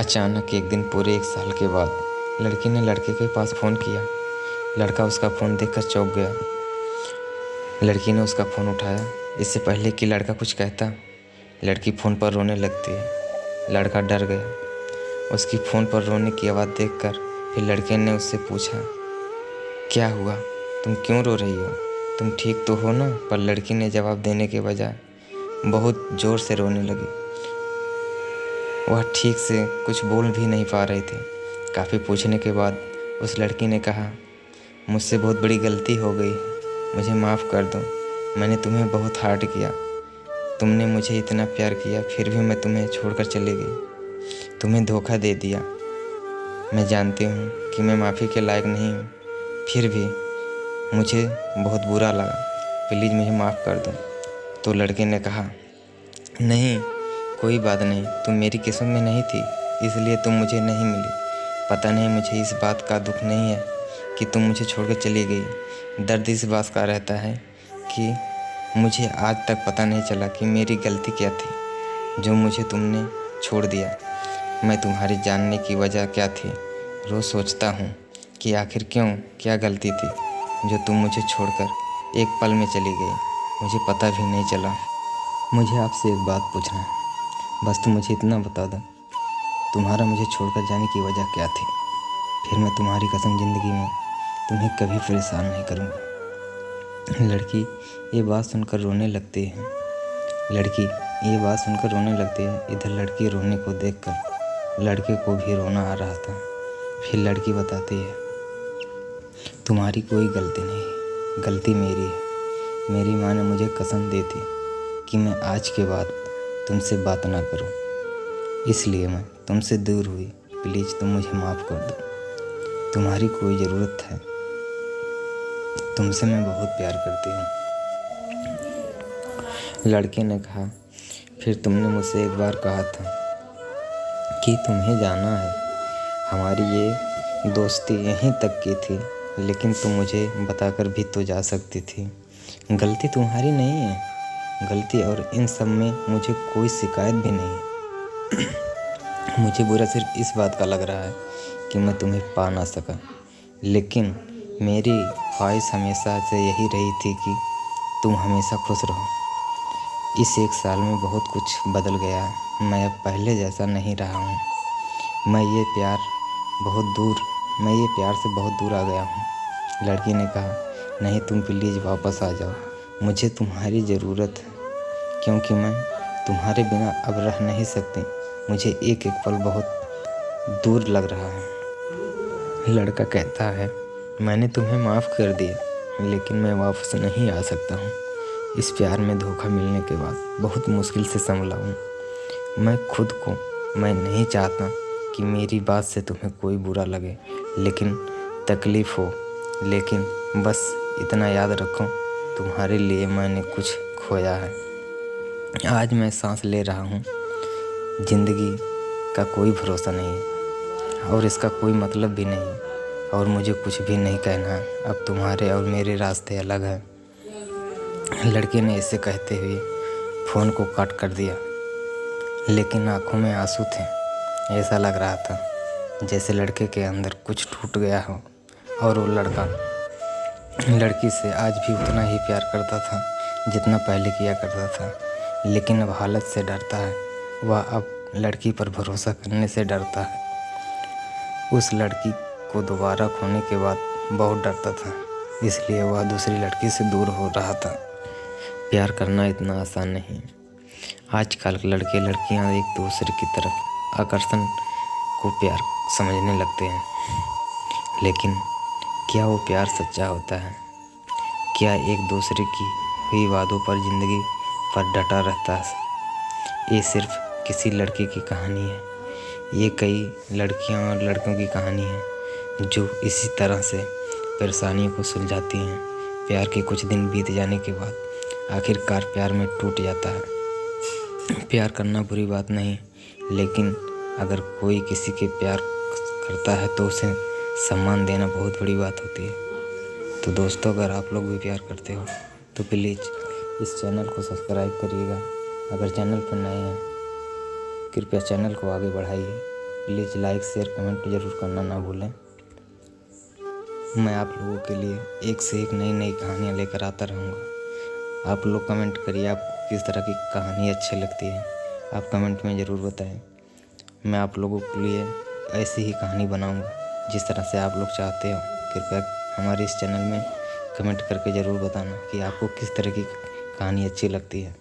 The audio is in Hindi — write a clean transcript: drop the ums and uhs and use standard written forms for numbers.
अचानक एक दिन पूरे 1 साल के बाद लड़की ने लड़के के पास फ़ोन किया। लड़का उसका फ़ोन देखकर चौंक गया। लड़की ने उसका फ़ोन उठाया। इससे पहले कि लड़का कुछ कहता, लड़की फ़ोन पर रोने लगती है। लड़का डर गया। उसकी फ़ोन पर रोने की आवाज़ देखकर फिर लड़के ने उससे पूछा, क्या हुआ, तुम क्यों रो रही हो, तुम ठीक तो हो ना? पर लड़की ने जवाब देने के बजाय बहुत ज़ोर से रोने लगी। वह ठीक से कुछ बोल भी नहीं पा रहे थे। काफ़ी पूछने के बाद उस लड़की ने कहा, मुझसे बहुत बड़ी गलती हो गई है, मुझे माफ़ कर दो। मैंने तुम्हें बहुत हर्ट किया। तुमने मुझे इतना प्यार किया, फिर भी मैं तुम्हें छोड़कर चली गई, तुम्हें धोखा दे दिया। मैं जानती हूँ कि मैं माफ़ी के लायक नहीं हूँ, फिर भी मुझे बहुत बुरा लगा। प्लीज़ मुझे माफ़ कर दो। तो लड़के ने कहा, नहीं, कोई बात नहीं, तुम मेरी किस्मत में नहीं थी, इसलिए तुम मुझे नहीं मिली। पता नहीं, मुझे इस बात का दुख नहीं है कि तुम मुझे छोड़कर चली गई। दर्द इस बात का रहता है कि मुझे आज तक पता नहीं चला कि मेरी गलती क्या थी जो मुझे तुमने छोड़ दिया। मैं तुम्हारी जानने की वजह क्या थी। रोज़ सोचता हूँ कि आखिर क्या गलती थी जो तुम मुझे छोड़कर एक पल में चली गई। मुझे पता भी नहीं चला। मुझे आपसे एक बात पूछना है, बस तुम मुझे इतना बता दो, तुम्हारा मुझे छोड़कर जाने की वजह क्या थी? फिर मैं तुम्हारी कसम ज़िंदगी में तुम्हें कभी परेशान नहीं करूँगा। लड़की ये बात सुनकर रोने लगती है। इधर लड़की रोने को देखकर लड़के को भी रोना आ रहा था। फिर लड़की बताती है, तुम्हारी कोई गलती नहीं, गलती मेरी है। मेरी माँ ने मुझे कसम दी थी कि मैं आज के बाद तुमसे बात ना करूं, इसलिए मैं तुमसे दूर हुई। प्लीज़ तुम मुझे माफ़ कर दो। तुम्हारी कोई ज़रूरत है, तुमसे मैं बहुत प्यार करती हूँ। लड़के ने कहा, फिर तुमने मुझसे एक बार कहा था कि तुम्हें जाना है। हमारी ये दोस्ती यहीं तक की थी, लेकिन तुम मुझे बताकर भी तो जा सकती थी। गलती तुम्हारी नहीं है, गलती और इन सब में मुझे कोई शिकायत भी नहीं है। मुझे बुरा सिर्फ इस बात का लग रहा है कि मैं तुम्हें पा ना सका, लेकिन मेरी ख्वाहिश हमेशा से यही रही थी कि तुम हमेशा खुश रहो। इस 1 साल में बहुत कुछ बदल गया है। मैं अब पहले जैसा नहीं रहा हूँ। मैं ये प्यार से बहुत दूर आ गया हूँ। लड़की ने कहा, नहीं, तुम प्लीज़ वापस आ जाओ। मुझे तुम्हारी ज़रूरत है, क्योंकि मैं तुम्हारे बिना अब रह नहीं सकती। मुझे एक एक पल बहुत दूर लग रहा है। लड़का कहता है, मैंने तुम्हें माफ़ कर दिया, लेकिन मैं वापस नहीं आ सकता हूँ। इस प्यार में धोखा मिलने के बाद बहुत मुश्किल से संभला हूँ। मैं नहीं चाहता कि मेरी बात से तुम्हें कोई बुरा लगे, लेकिन तकलीफ़ हो। लेकिन बस इतना याद रखो, तुम्हारे लिए मैंने कुछ खोया है। आज मैं सांस ले रहा हूँ। ज़िंदगी का कोई भरोसा नहीं और इसका कोई मतलब भी नहीं, और मुझे कुछ भी नहीं कहना है। अब तुम्हारे और मेरे रास्ते अलग हैं। लड़के ने ऐसे कहते हुए फ़ोन को काट कर दिया, लेकिन आंखों में आंसू थे। ऐसा लग रहा था जैसे लड़के के अंदर कुछ टूट गया हो, और वो लड़का लड़की से आज भी उतना ही प्यार करता था जितना पहले किया करता था, लेकिन अब हालत से डरता है। वह अब लड़की पर भरोसा करने से डरता है। उस लड़की को दोबारा खोने के बाद बहुत डरता था, इसलिए वह दूसरी लड़की से दूर हो रहा था। प्यार करना इतना आसान नहीं। आजकल लड़के लड़कियां एक दूसरे की तरफ आकर्षण को प्यार समझने लगते हैं, लेकिन क्या वो प्यार सच्चा होता है? क्या एक दूसरे की हुई वादों पर ज़िंदगी पर डटा रहता है? ये सिर्फ किसी लड़के की कहानी है। ये कई लड़कियां और लड़कों की कहानी है जो इसी तरह से परेशानियों को सुलझाती हैं। प्यार के कुछ दिन बीत जाने के बाद आखिरकार प्यार में टूट जाता है। प्यार करना बुरी बात नहीं, लेकिन अगर कोई किसी के प्यार करता है तो उसे सम्मान देना बहुत बड़ी बात होती है। तो दोस्तों, अगर आप लोग भी प्यार करते हो तो प्लीज़ इस चैनल को सब्सक्राइब करिएगा। अगर चैनल पर नए हैं, कृपया चैनल को आगे बढ़ाइए। प्लीज़ लाइक शेयर कमेंट ज़रूर करना ना भूलें। मैं आप लोगों के लिए एक से एक नई नई कहानियाँ लेकर आता रहूँगा। आप लोग कमेंट करिए आपको किस तरह की कहानी अच्छी लगती है, आप कमेंट में ज़रूर बताएं। मैं आप लोगों के लिए ऐसी ही कहानी बनाऊँगा जिस तरह से आप लोग चाहते हो। कृपया हमारे इस चैनल में कमेंट करके ज़रूर बताना कि आपको किस तरह की कहानी अच्छी लगती है।